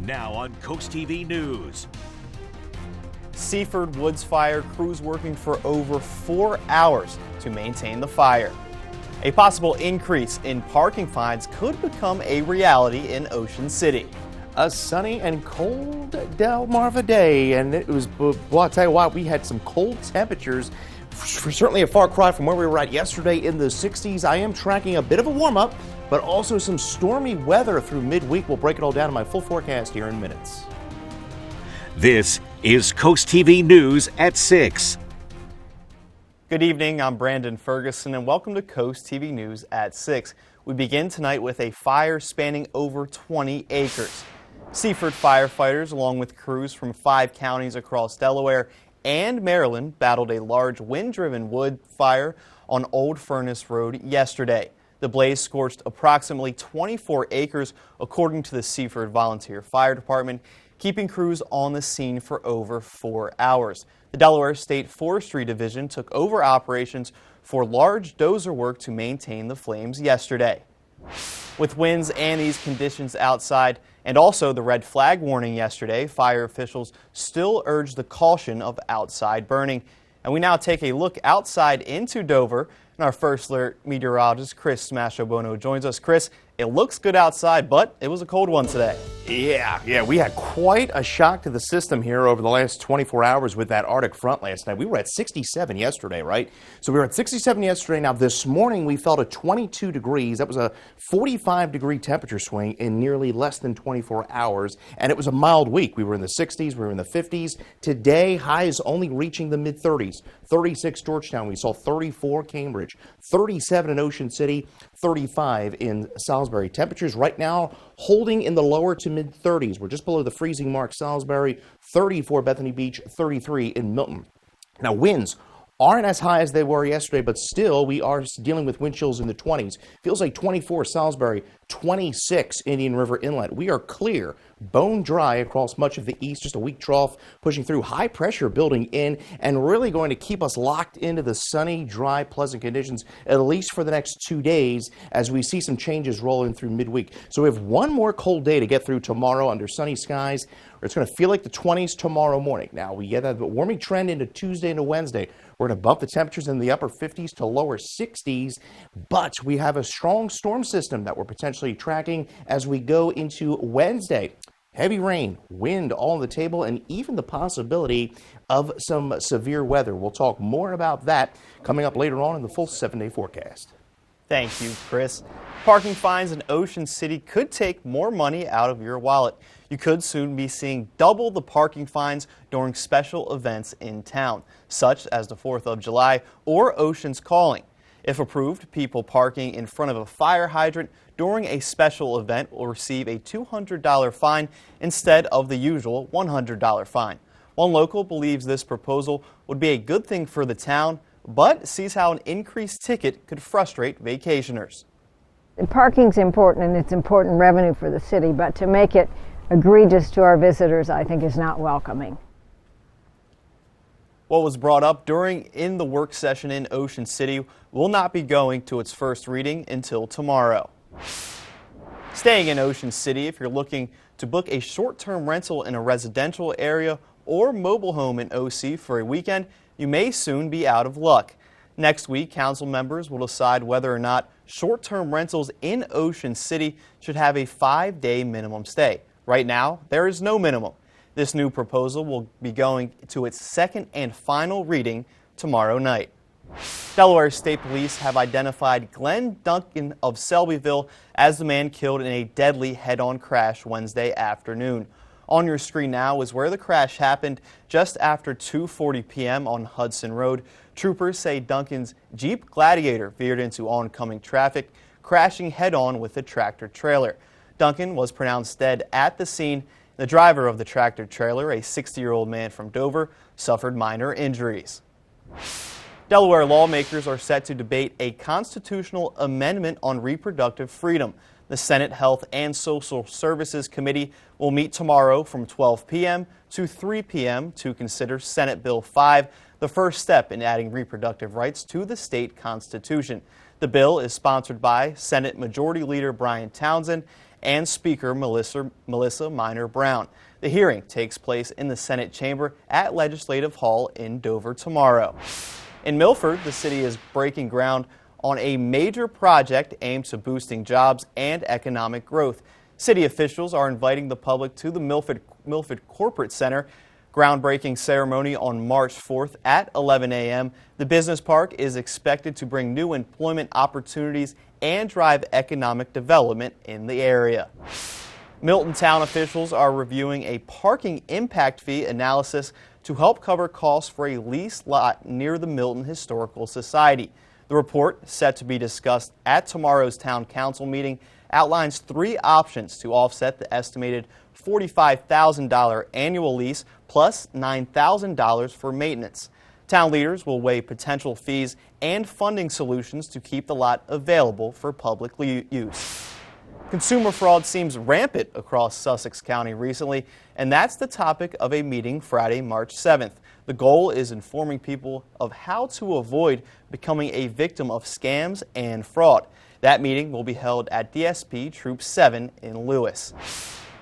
Now on CoastTV News. Seaford woods fire, crews working for over 4 hours to maintain the fire. A possible increase in parking fines could become a reality in Ocean City. A sunny and cold Delmarva day, and it was, well, I'll tell you what, we had some cold temperatures. Certainly a far cry from where we were at yesterday in the 60s. I am tracking a bit of a warm-up, but also some stormy weather through midweek. We'll break it all down in my full forecast here in minutes. This is CoastTV News at 6. Good evening, I'm Brandon Ferguson, and welcome to CoastTV News at 6. We begin tonight with a fire spanning over 20 acres. Seaford firefighters, along with crews from 5 counties across Delaware and Maryland, battled a large wind-driven wood fire on Old Furnace Road yesterday. The blaze scorched approximately 24 acres, according to the Seaford Volunteer Fire Department, keeping crews on the scene for over 4 hours. The Delaware State Forestry Division took over operations for large dozer work to maintain the flames yesterday. With winds and these conditions outside, and also the red flag warning yesterday, fire officials still urge the caution of outside burning. And we now take a look outside into Dover, and our first alert meteorologist Chris Mastrobono joins us. Chris, it looks good outside, but it was a cold one today. Yeah, we had quite a shock to the system here over the last 24 hours with that Arctic front last night. We were at 67 yesterday, right? So we were at 67 yesterday. Now this morning we felt at 22 degrees. That was a 45-degree temperature swing in nearly less than 24 hours, and it was a mild week. We were in the 60s, we were in the 50s. Today, highs only reaching the mid-30s. 36 Georgetown, we saw 34 Cambridge, 37 in Ocean City, 35 in Salisbury. Temperatures right now holding in the lower to mid-30s. We're just below the freezing mark. Salisbury, 34 Bethany Beach, 33 in Milton. Now winds aren't as high as they were yesterday, but still we are dealing with wind chills in the 20s. Feels like 24 Salisbury, 26 Indian River Inlet. We are clear, bone dry across much of the east, just a weak trough pushing through, high pressure building in and really going to keep us locked into the sunny, dry, pleasant conditions at least for the next 2 days as we see some changes rolling through midweek. So we have one more cold day to get through tomorrow under sunny skies. It's going to feel like the 20s tomorrow morning. Now we get that warming trend into Tuesday into Wednesday. We're going to bump the temperatures in the upper 50s to lower 60s, but we have a strong storm system that we're potentially tracking as we go into Wednesday. Heavy rain, wind all on the table, and even the possibility of some severe weather. We'll talk more about that coming up later on in the full 7-day forecast. Thank you, Chris. Parking fines in Ocean City could take more money out of your wallet. You could soon be seeing double the parking fines during special events in town, such as the 4th of July or Ocean's Calling. If approved, people parking in front of a fire hydrant during a special event will receive a $200 fine instead of the usual $100 fine. One local believes this proposal would be a good thing for the town, but sees how an increased ticket could frustrate vacationers. Parking's important, and it's important revenue for the city, but to make it egregious to our visitors, I think, is not welcoming. What was brought up in the work session in Ocean City will not be going to its first reading until tomorrow. Staying in Ocean City, if you're looking to book a short-term rental in a residential area or mobile home in OC for a weekend, you may soon be out of luck. Next week, council members will decide whether or not short-term rentals in Ocean City should have a 5-day minimum stay. Right now, there is no minimum. This new proposal will be going to its second and final reading tomorrow night. Delaware State Police have identified Glenn Duncan of Selbyville as the man killed in a deadly head-on crash Wednesday afternoon. On your screen now is where the crash happened just after 2:40 p.m. on Hudson Road. Troopers say Duncan's Jeep Gladiator veered into oncoming traffic, crashing head-on with a tractor-trailer. Duncan was pronounced dead at the scene. The driver of the tractor-trailer, a 60-year-old man from Dover, suffered minor injuries. Delaware lawmakers are set to debate a constitutional amendment on reproductive freedom. The Senate Health and Social Services Committee will meet tomorrow from 12 p.m. to 3 p.m. to consider Senate Bill 5, the first step in adding reproductive rights to the state constitution. The bill is sponsored by Senate Majority Leader Brian Townsend and Speaker Melissa Minor Brown. The hearing takes place in the Senate chamber at Legislative Hall in Dover tomorrow. In Milford, the city is breaking ground on a major project aimed to boosting jobs and economic growth. City officials are inviting the public to the Milford Corporate Center. Groundbreaking ceremony on March 4th at 11 a.m. The business park is expected to bring new employment opportunities and drive economic development in the area. Milton town officials are reviewing a parking impact fee analysis to help cover costs for a leased lot near the Milton Historical Society. The report, set to be discussed at tomorrow's town council meeting, outlines 3 options to offset the estimated $45,000 annual lease plus $9,000 for maintenance. Town leaders will weigh potential fees and funding solutions to keep the lot available for public use. Consumer fraud seems rampant across Sussex County recently, and that's the topic of a meeting Friday, March 7th. The goal is informing people of how to avoid becoming a victim of scams and fraud. That meeting will be held at DSP Troop 7 in Lewis.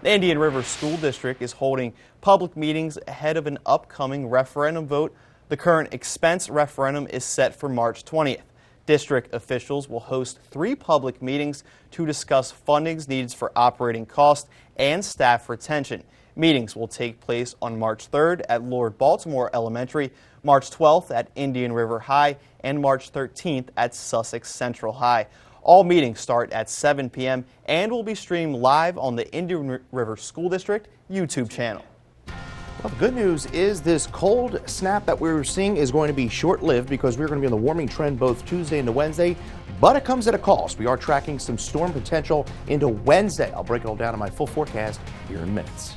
The Indian River School District is holding public meetings ahead of an upcoming referendum vote. The current expense referendum is set for March 20th. District officials will host 3 public meetings to discuss funding needs for operating costs and staff retention. Meetings will take place on March 3rd at Lord Baltimore Elementary, March 12th at Indian River High, and March 13th at Sussex Central High. All meetings start at 7 p.m. and will be streamed live on the Indian River School District YouTube channel. Well, the good news is this cold snap that we're seeing is going to be short-lived because we're going to be on the warming trend both Tuesday into Wednesday, but it comes at a cost. We are tracking some storm potential into Wednesday. I'll break it all down in my full forecast here in minutes.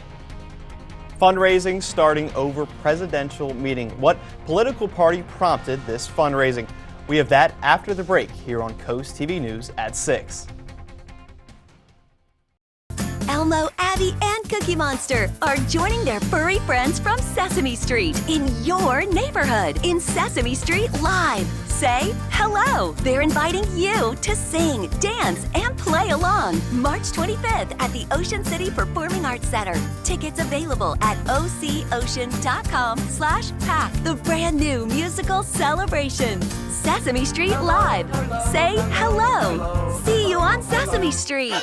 Fundraising starting over presidential meeting. What political party prompted this fundraising? We have that after the break here on Coast TV News at 6. Elmo, Abby, and Cookie Monster are joining their furry friends from Sesame Street in your neighborhood in Sesame Street Live. Say hello. They're inviting you to sing, dance, and play along March 25th at the Ocean City Performing Arts Center. Tickets available at ococean.com/pack. The brand new musical celebration. Sesame Street Live. Say hello. See you on Sesame Street.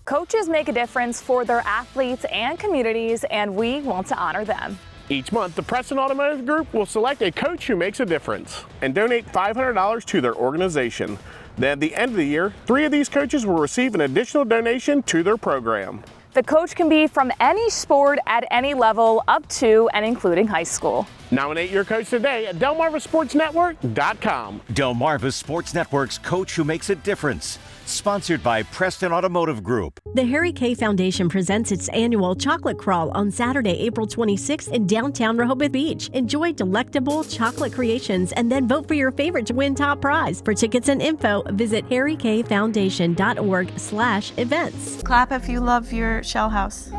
Coaches make a difference for their athletes and communities, and we want to honor them. Each month, the Preston Automotive Group will select a coach who makes a difference and donate $500 to their organization. Then at the end of the year, 3 of these coaches will receive an additional donation to their program. The coach can be from any sport at any level up to and including high school. Nominate your coach today at DelmarvaSportsNetwork.com. Delmarva Sports Network's Coach Who Makes a Difference. Sponsored by Preston Automotive Group. The Harry K Foundation presents its annual chocolate crawl on Saturday, April 26th in downtown Rehoboth Beach. Enjoy delectable chocolate creations and then vote for your favorite to win top prize. For tickets and info, visit harrykfoundation.org/events. Clap if you love your shell house.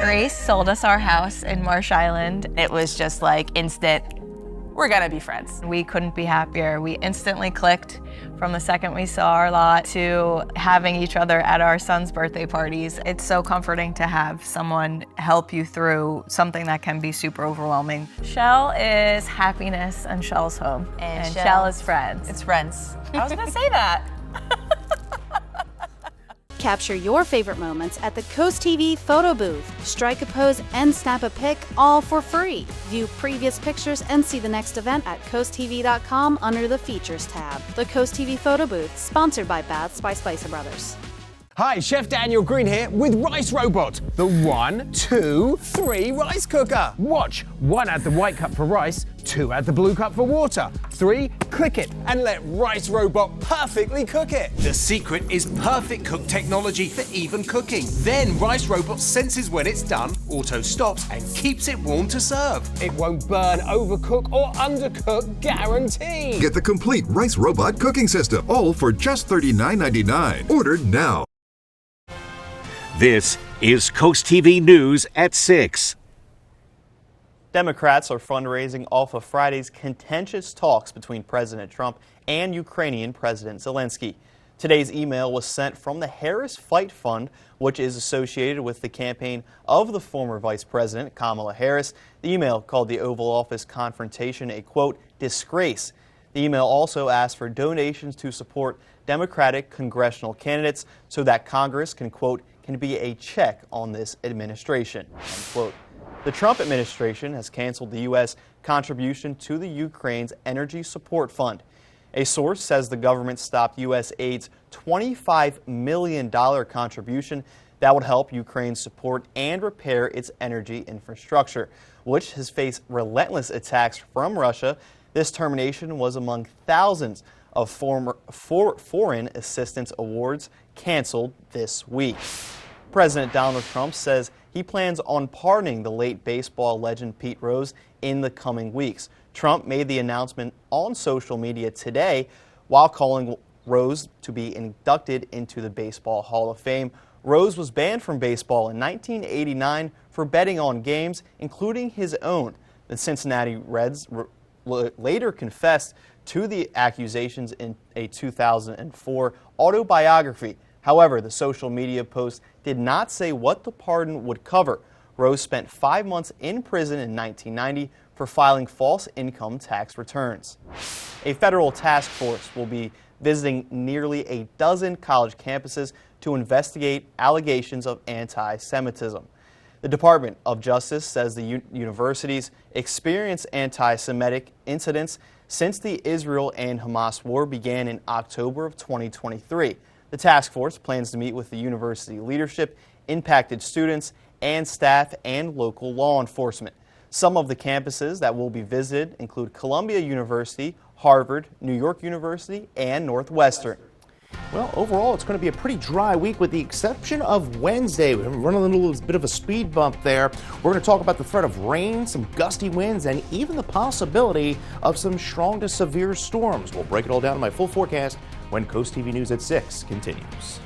Grace sold us our house in Marsh Island. It was just like instant, we're gonna be friends. We couldn't be happier. We instantly clicked from the second we saw our lot to having each other at our son's birthday parties. It's so comforting to have someone help you through something that can be super overwhelming. Shell is happiness and Shell's home. And Shell is friends. It's friends. I was gonna say that. Capture your favorite moments at the CoastTV photo booth. Strike a pose and snap a pic, all for free. View previous pictures and see the next event at coasttv.com under the Features tab. The CoastTV photo booth, sponsored by Baths by Spicer Brothers. Hi, Chef Daniel Green here with Rice Robot, the 1, 2, 3 rice cooker. Watch, 1 add the white cup for rice, 2 add the blue cup for water, 3 click it and let Rice Robot perfectly cook it. The secret is Perfect Cook technology for even cooking. Then Rice Robot senses when it's done, auto stops and keeps it warm to serve. It won't burn, overcook or undercook, guaranteed. Get the complete Rice Robot cooking system, all for just $39.99. Order now. This is Coast TV News at 6. Democrats are fundraising off of Friday's contentious talks between President Trump and Ukrainian President Zelensky. Today's email was sent from the Harris Fight Fund, which is associated with the campaign of the former Vice President, Kamala Harris. The email called the Oval Office confrontation a, quote, disgrace. The email also asked for donations to support Democratic congressional candidates so that Congress can, quote, can be a check on this administration, unquote. The Trump administration has canceled the U.S. contribution to the Ukraine's Energy Support Fund. A source says the government stopped U.S. aid's $25 million contribution that would help Ukraine support and repair its energy infrastructure, which has faced relentless attacks from Russia. This termination was among thousands of foreign assistance awards canceled this week. President Donald Trump says he plans on pardoning the late baseball legend Pete Rose in the coming weeks. Trump made the announcement on social media today while calling Rose to be inducted into the Baseball Hall of Fame. Rose was banned from baseball in 1989 for betting on games, including his own. The Cincinnati Reds later confessed to the accusations in a 2004 autobiography. However, the social media post did not say what the pardon would cover. Rose spent 5 months in prison in 1990 for filing false income tax returns. A federal task force will be visiting nearly a dozen college campuses to investigate allegations of anti-Semitism. The Department of Justice says the universities experienced anti-Semitic incidents since the Israel and Hamas war began in October of 2023. The task force plans to meet with the university leadership, impacted students and staff, and local law enforcement. Some of the campuses that will be visited include Columbia University, Harvard, New York University, and Northwestern. Well, overall, it's going to be a pretty dry week with the exception of Wednesday. We're running a little bit of a speed bump there. We're going to talk about the threat of rain, some gusty winds, and even the possibility of some strong to severe storms. We'll break it all down in my full forecast when Coast TV News at 6 continues.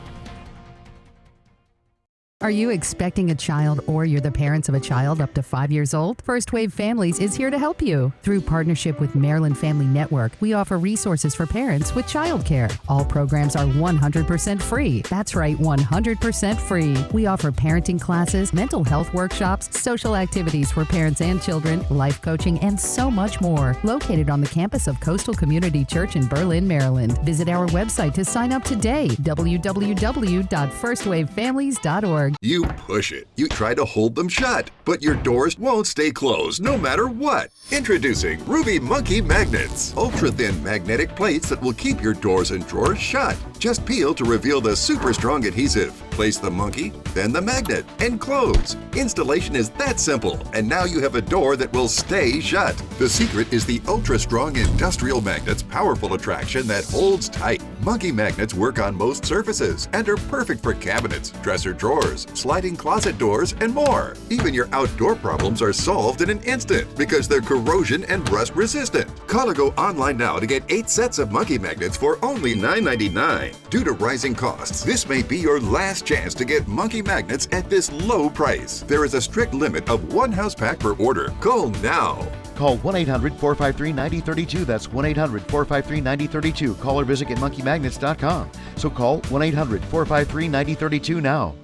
Are you expecting a child or you're the parents of a child up to 5 years old? First Wave Families is here to help you. Through partnership with Maryland Family Network, we offer resources for parents with childcare. All programs are 100% free. That's right, 100% free. We offer parenting classes, mental health workshops, social activities for parents and children, life coaching, and so much more. Located on the campus of Coastal Community Church in Berlin, Maryland. Visit our website to sign up today, www.firstwavefamilies.org. You push it. You try to hold them shut, but your doors won't stay closed no matter what. Introducing Ruby Monkey Magnets. Ultra-thin magnetic plates that will keep your doors and drawers shut. Just peel to reveal the super strong adhesive. Place the monkey, then the magnet, and close. Installation is that simple, and now you have a door that will stay shut. The secret is the ultra-strong industrial magnet's powerful attraction that holds tight. Monkey magnets work on most surfaces and are perfect for cabinets, dresser drawers, sliding closet doors, and more. Even your outdoor problems are solved in an instant because they're corrosion and rust resistant. Call or go online now to get 8 sets of monkey magnets for only $9.99. Due to rising costs, this may be your last chance to get monkey magnets at this low price. There is a strict limit of 1 house pack per order. Call now. Call 1-800-453-9032. That's 1-800-453-9032. Call or visit getmonkeymagnets.com. So call 1-800-453-9032 now.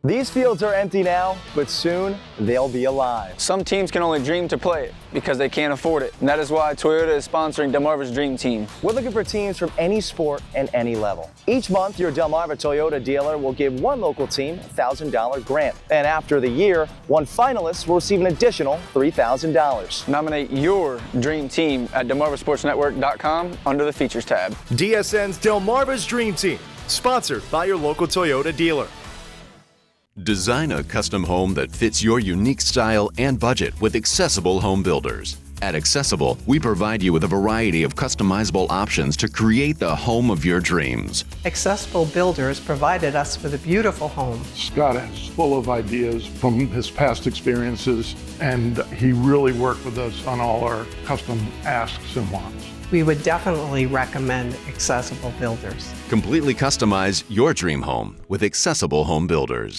These fields are empty now, but soon they'll be alive. Some teams can only dream to play it because they can't afford it. And that is why Toyota is sponsoring Delmarva's Dream Team. We're looking for teams from any sport and any level. Each month, your Delmarva Toyota dealer will give one local team a $1,000 grant. And after the year, one finalist will receive an additional $3,000. Nominate your dream team at DelmarvaSportsNetwork.com under the Features tab. DSN's Delmarva's Dream Team, sponsored by your local Toyota dealer. Design a custom home that fits your unique style and budget with Accessible Home Builders. At Accessible, we provide you with a variety of customizable options to create the home of your dreams. Accessible Builders provided us with a beautiful home. Scott is full of ideas from his past experiences, and he really worked with us on all our custom asks and wants. We would definitely recommend Accessible Builders. Completely customize your dream home with Accessible Home Builders.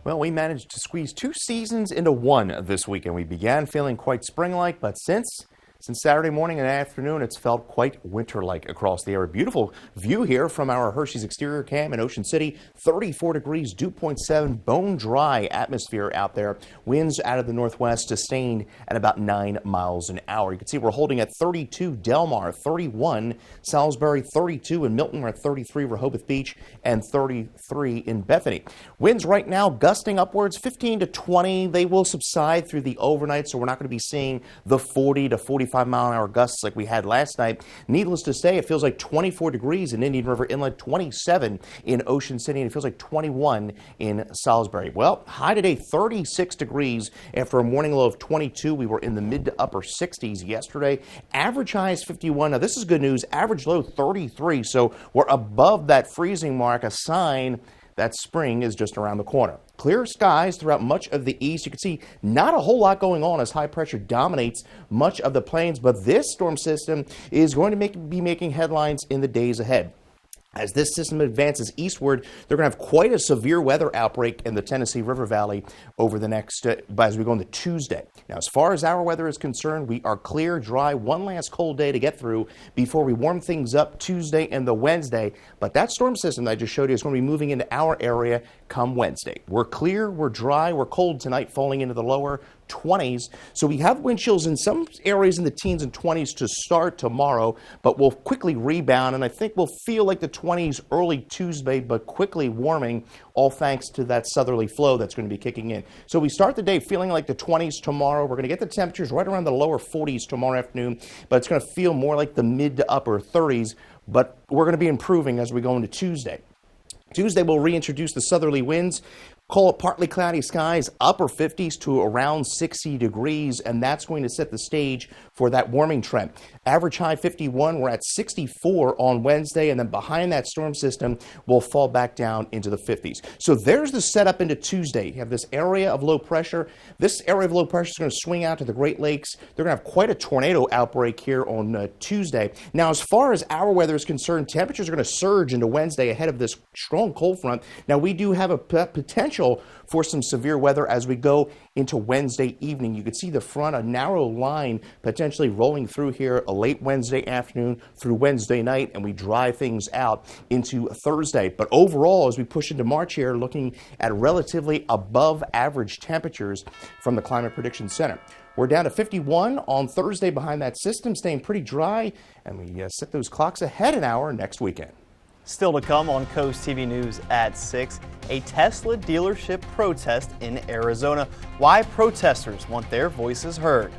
Well, we managed to squeeze 2 seasons into one this weekend. We began feeling quite spring-like, but since Since Saturday morning and afternoon, it's felt quite winter-like across the area. Beautiful view here from our Hershey's exterior cam in Ocean City. 34 degrees, dew point 7, bone dry atmosphere out there. Winds out of the northwest sustained at about 9 miles an hour. You can see we're holding at 32 Del Mar, 31 Salisbury, 32 in Milton. We're at 33 Rehoboth Beach and 33 in Bethany. Winds right now gusting upwards 15 to 20. They will subside through the overnight, so we're not going to be seeing the 40 to 45-mile-an-hour gusts like we had last night. Needless to say, it feels like 24 degrees in Indian River Inlet, 27 in Ocean City, and it feels like 21 in Salisbury. Well, high today, 36 degrees after a morning low of 22. We were in the mid to upper 60s yesterday. Average high is 51. Now, this is good news. Average low 33, so we're above that freezing mark, a sign that spring is just around the corner. Clear skies throughout much of the east. You can see not a whole lot going on as high pressure dominates much of the plains, but this storm system is going to be making headlines in the days ahead. As this system advances eastward, they're going to have quite a severe weather outbreak in the Tennessee River Valley over the next, as we go into Tuesday. Now, as far as our weather is concerned, we are clear, dry, one last cold day to get through before we warm things up Tuesday and the Wednesday. But that storm system that I just showed you is going to be moving into our area come Wednesday. We're clear, we're dry, we're cold tonight, falling into the lower 20s. So we have wind chills in some areas in the teens and 20s to start tomorrow, but we'll quickly rebound, and I think we'll feel like the 20s early Tuesday, but quickly warming, all thanks to that southerly flow that's going to be kicking in. So we start the day feeling like the 20s tomorrow. We're going to get the temperatures right around the lower 40s tomorrow afternoon, but it's going to feel more like the mid to upper 30s, but we're going to be improving as we go into Tuesday. Tuesday, we'll reintroduce the southerly winds. Call it partly cloudy skies, upper 50s to around 60 degrees, and that's going to set the stage for that warming trend. Average high 51, we're at 64 on Wednesday, and then behind that storm system, we'll fall back down into the 50s. So there's the setup into Tuesday. You have this area of low pressure. This area of low pressure is going to swing out to the Great Lakes. They're going to have quite a tornado outbreak here on Tuesday. Now, as far as our weather is concerned, temperatures are going to surge into Wednesday ahead of this strong cold front. Now, we do have a potential for some severe weather as we go into Wednesday evening. You can see the front, a narrow line potentially rolling through here a late Wednesday afternoon through Wednesday night, and we dry things out into Thursday. But overall, as we push into March here, looking at relatively above average temperatures from the Climate Prediction Center. We're down to 51 on Thursday behind that system, staying pretty dry, and we set those clocks ahead an hour next weekend. Still to come on Coast TV News at 6, a Tesla dealership protest in Arizona. Why protesters want their voices heard.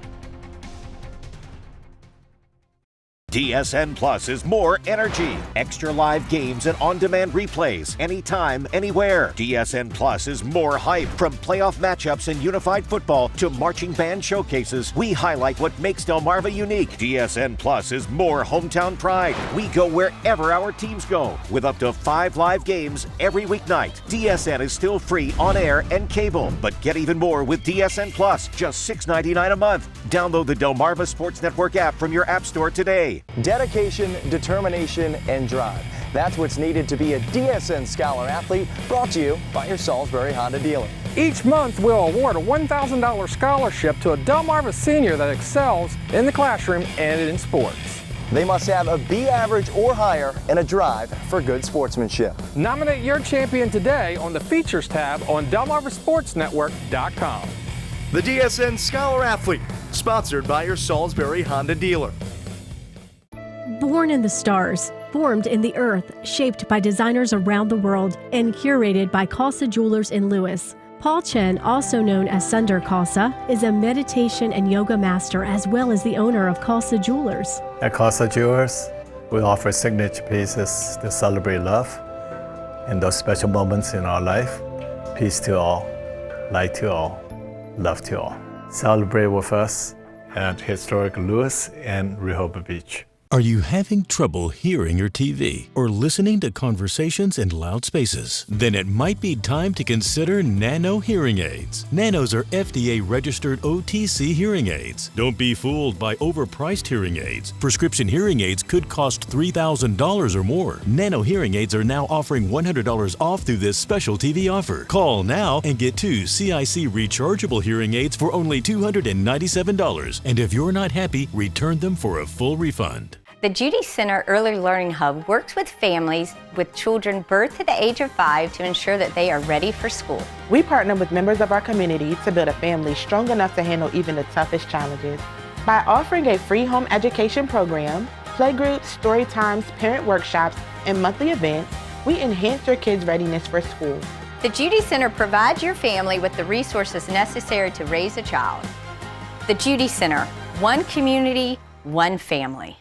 DSN Plus is more energy, extra live games and on-demand replays, anytime, anywhere. DSN Plus is more hype. From playoff matchups and unified football to marching band showcases, we highlight what makes Delmarva unique. DSN Plus is more hometown pride. We go wherever our teams go, with up to 5 live games every weeknight. DSN is still free on air and cable, but get even more with DSN Plus, just $6.99 a month. Download the Delmarva Sports Network app from your app store today. Dedication, determination, and drive. That's what's needed to be a DSN Scholar Athlete, brought to you by your Salisbury Honda dealer. Each month, we'll award a $1,000 scholarship to a Delmarva senior that excels in the classroom and in sports. They must have a B average or higher and a drive for good sportsmanship. Nominate your champion today on the Features tab on DelmarvaSportsNetwork.com. The DSN Scholar Athlete, sponsored by your Salisbury Honda dealer. Born in the stars, formed in the earth, shaped by designers around the world, and curated by Khalsa Jewelers in Lewis. Paul Chen, also known as Sundar Khalsa, is a meditation and yoga master as well as the owner of Khalsa Jewelers. At Khalsa Jewelers, we offer signature pieces to celebrate love in those special moments in our life. Peace to all, light to all, love to all. Celebrate with us at historic Lewis and Rehoboth Beach. Are you having trouble hearing your TV or listening to conversations in loud spaces? Then it might be time to consider Nano hearing aids. Nanos are FDA-registered OTC hearing aids. Don't be fooled by overpriced hearing aids. Prescription hearing aids could cost $3,000 or more. Nano hearing aids are now offering $100 off through this special TV offer. Call now and get 2 CIC rechargeable hearing aids for only $297. And if you're not happy, return them for a full refund. The Judy Center Early Learning Hub works with families with children birth to the age of 5 to ensure that they are ready for school. We partner with members of our community to build a family strong enough to handle even the toughest challenges. By offering a free home education program, playgroups, story times, parent workshops, and monthly events, we enhance your kids' readiness for school. The Judy Center provides your family with the resources necessary to raise a child. The Judy Center, one community, one family.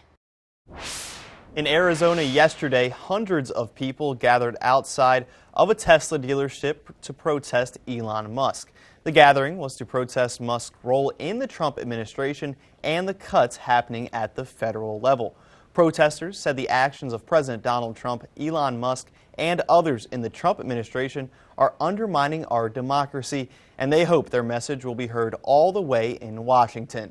In Arizona yesterday, hundreds of people gathered outside of a Tesla dealership to protest Elon Musk. The gathering was to protest Musk's role in the Trump administration and the cuts happening at the federal level. Protesters said the actions of President Donald Trump, Elon Musk, and others in the Trump administration are undermining our democracy, and they hope their message will be heard all the way in Washington.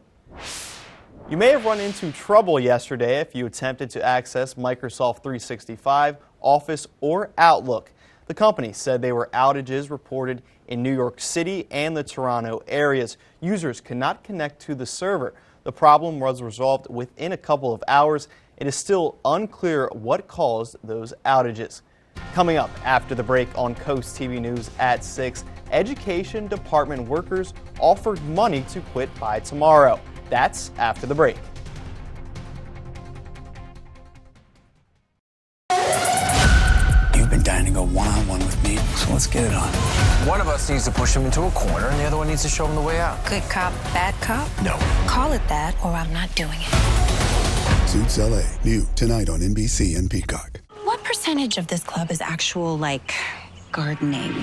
You may have run into trouble yesterday if you attempted to access Microsoft 365, Office, or Outlook. The company said there were outages reported in New York City and the Toronto areas. Users could not connect to the server. The problem was resolved within a couple of hours. It is still unclear what caused those outages. Coming up after the break on Coast TV News at 6, Education Department workers offered money to quit by tomorrow. That's after the break. You've been dying to go one-on-one with me, so let's get it on. One of us needs to push him into a corner, and the other one needs to show him the way out. Good cop, bad cop? No. Call it that, or I'm not doing it. Suits LA, new tonight on NBC and Peacock. What percentage of this club is actual, like, gardening?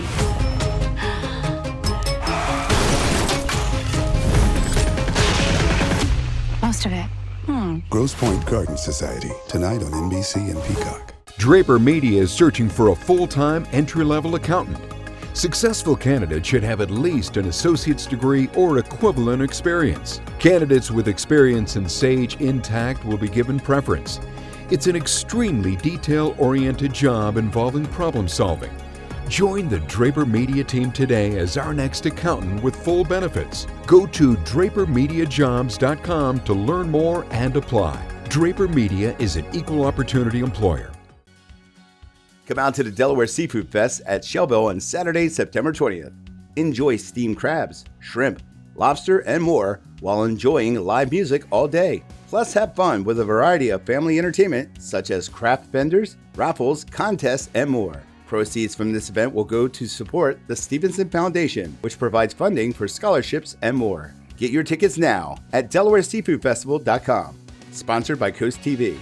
Most of it. Grosse Pointe Garden Society, tonight on NBC and Peacock. Draper Media is searching for a full-time entry-level accountant. Successful candidates should have at least an associate's degree or equivalent experience. Candidates with experience in Sage Intacct will be given preference. It's an extremely detail-oriented job involving problem solving. Join the Draper Media team today as our next accountant with full benefits. Go to drapermediajobs.com to learn more and apply. Draper Media is an equal opportunity employer. Come out to the Delaware Seafood Fest at Shellville on Saturday, September 20th. Enjoy steamed crabs, shrimp, lobster, and more while enjoying live music all day. Plus, have fun with a variety of family entertainment such as craft vendors, raffles, contests, and more. Proceeds from this event will go to support the Stevenson Foundation, which provides funding for scholarships and more. Get your tickets now at DelawareSeafoodFestival.com. Sponsored by Coast TV.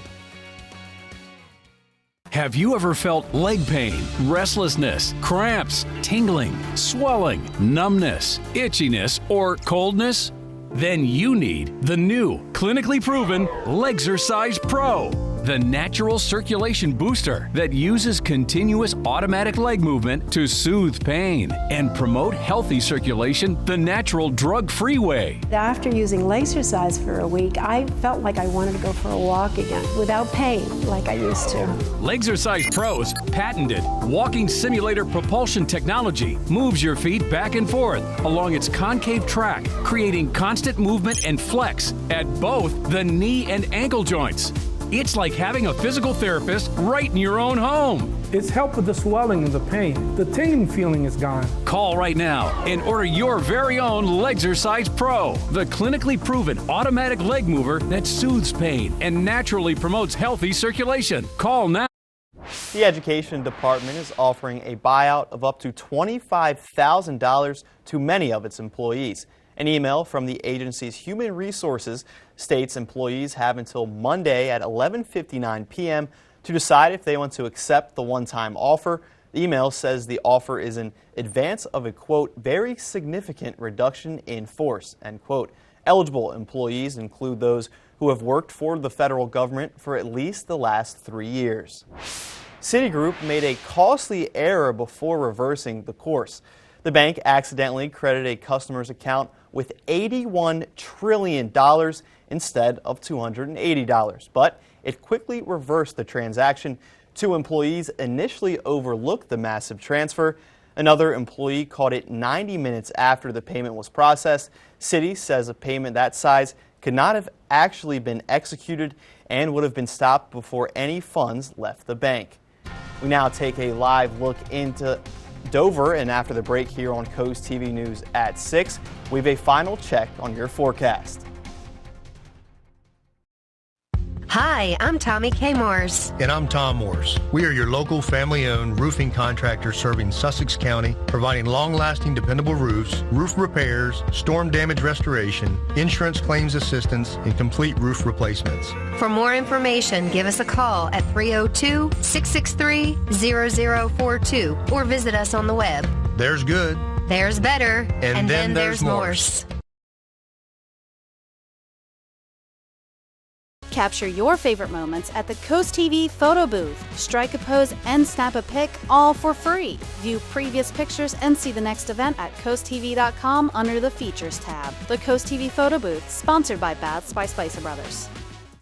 Have you ever felt leg pain, restlessness, cramps, tingling, swelling, numbness, itchiness, or coldness? Then you need the new, clinically proven Legzercise Pro, the natural circulation booster that uses continuous automatic leg movement to soothe pain and promote healthy circulation the natural drug-free way. After using Legzercise for a week, I felt like I wanted to go for a walk again without pain like I used to. Legzercise Pro's patented walking simulator propulsion technology moves your feet back and forth along its concave track, creating constant movement and flex at both the knee and ankle joints. It's like having a physical therapist right in your own home. It's helped with the swelling and the pain. The tingling feeling is gone. Call right now and order your very own Legzercise Pro, the clinically proven automatic leg mover that soothes pain and naturally promotes healthy circulation. Call now. The Education Department is offering a buyout of up to $25,000 to many of its employees. An email from the agency's Human Resources states employees have until Monday at 11:59 p.m. to decide if they want to accept the one-time offer. The email says the offer is in advance of a, quote, very significant reduction in force, end quote. Eligible employees include those who have worked for the federal government for at least the last 3 years. Citigroup made a costly error before reversing the course. The bank accidentally credited a customer's account with $81 trillion instead of $280, but it quickly reversed the transaction. 2 employees initially overlooked the massive transfer. Another employee caught it 90 minutes after the payment was processed. Citi says a payment that size could not have actually been executed and would have been stopped before any funds left the bank. We now take a live look into Dover, and after the break here on Coast TV News at 6, we have a final check on your forecast. Hi, I'm Tommy K. Morse. And I'm Tom Morse. We are your local family-owned roofing contractor serving Sussex County, providing long-lasting, dependable roofs, roof repairs, storm damage restoration, insurance claims assistance, and complete roof replacements. For more information, give us a call at 302-663-0042 or visit us on the web. There's good. There's better. And then there's Morse. Capture your favorite moments at the Coast TV photo booth. Strike a pose and snap a pic, all for free. View previous pictures and see the next event at CoastTV.com under the Features tab. The Coast TV photo booth, sponsored by Baths by Spicer Brothers.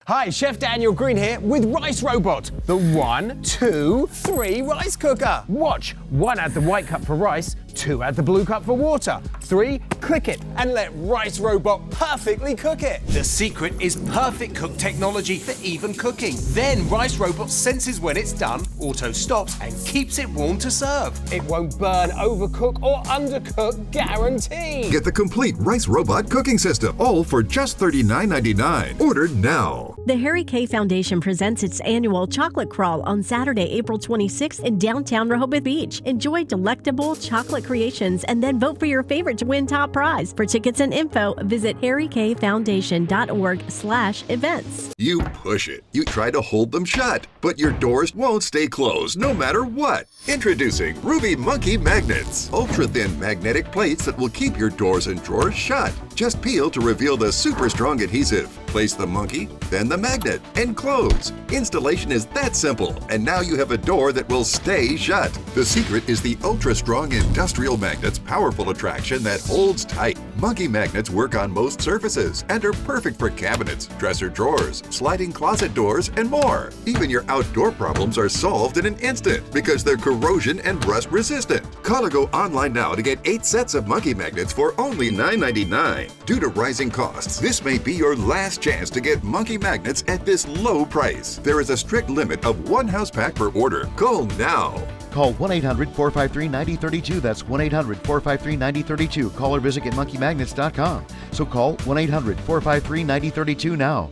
Hi, Chef Daniel Green here with Rice Robot, the 1, 2, 3 rice cooker. Watch, 1 add the white cup for rice, 2 add the blue cup for water, 3 click it and let Rice Robot perfectly cook it. The secret is perfect cook technology for even cooking. Then Rice Robot senses when it's done, auto stops and keeps it warm to serve. It won't burn, overcook or undercook, guaranteed. Get the complete Rice Robot cooking system, all for just $39.99. Order now. The Harry K Foundation presents its annual chocolate crawl on Saturday, April 26th in downtown Rehoboth Beach. Enjoy delectable chocolate creations and then vote for your favorite to win top prize. For tickets and info, visit harrykfoundation.org/events. You push it. You try to hold them shut, but your doors won't stay closed no matter what. Introducing Ruby Monkey Magnets. Ultra-thin magnetic plates that will keep your doors and drawers shut. Just peel to reveal the super strong adhesive. Place the monkey, then the magnet, and close. Installation is that simple, and now you have a door that will stay shut. The secret is the ultra-strong industrial magnet's powerful attraction that holds tight. Monkey magnets work on most surfaces and are perfect for cabinets, dresser drawers, sliding closet doors, and more. Even your outdoor problems are solved in an instant because they're corrosion and rust resistant. Call or go online now to get 8 sets of monkey magnets for only $9.99. Due to rising costs, this may be your last chance to get monkey magnets at this low price. There is a strict limit of 1 house pack per order. Call now. Call 1-800-453-9032. That's 1-800-453-9032. Call or visit getmonkeymagnets.com. So call 1-800-453-9032 now.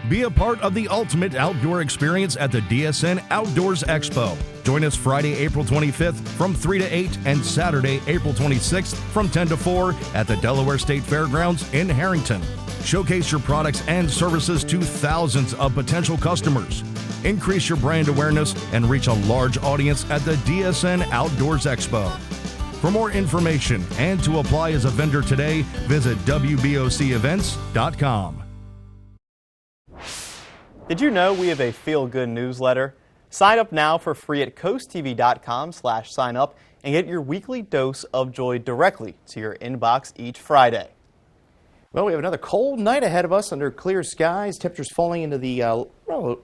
Be a part of the ultimate outdoor experience at the DSN Outdoors Expo. Join us Friday, April 25th from 3 to 8 and Saturday, April 26th from 10 to 4 at the Delaware State Fairgrounds in Harrington. Showcase your products and services to thousands of potential customers. Increase your brand awareness and reach a large audience at the DSN Outdoors Expo. For more information and to apply as a vendor today, visit WBOCEvents.com. Did you know we have a feel-good newsletter? Sign up now for free at coasttv.com/sign up and get your weekly dose of joy directly to your inbox each Friday. Well, we have another cold night ahead of us under clear skies. Temperatures falling into the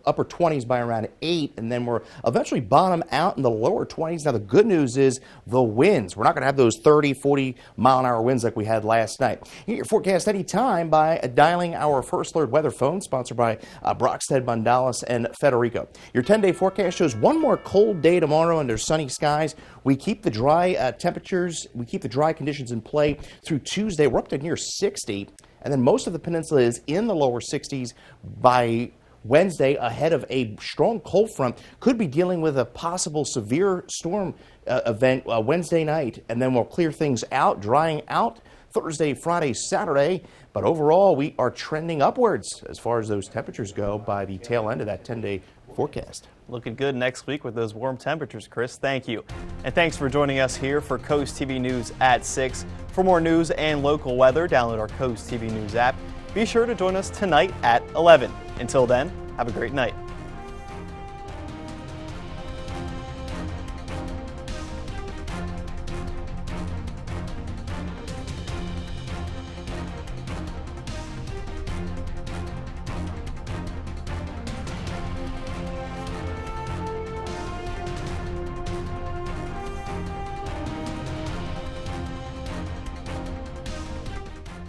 upper 20s by around 8, and then we're eventually bottom out in the lower 20s. Now, the good news is the winds. We're not going to have those 30, 40-mile-an-hour winds like we had last night. You get your forecast anytime by dialing our First Alert weather phone, sponsored by Brockstead, Mondalis, and Federico. Your 10-day forecast shows one more cold day tomorrow under sunny skies. We keep the dry temperatures, we keep the dry conditions in play through Tuesday. We're up to near 60. And then most of the peninsula is in the lower 60s by Wednesday, ahead of a strong cold front. Could be dealing with a possible severe storm event Wednesday night, and then we'll clear things out, drying out Thursday, Friday, Saturday. But overall, we are trending upwards as far as those temperatures go by the tail end of that 10-day forecast. Looking good next week with those warm temperatures, Chris. Thank you. And thanks for joining us here for Coast TV News at 6. For more news and local weather, download our Coast TV News app be sure to join us tonight at 11. Until then, have a great night.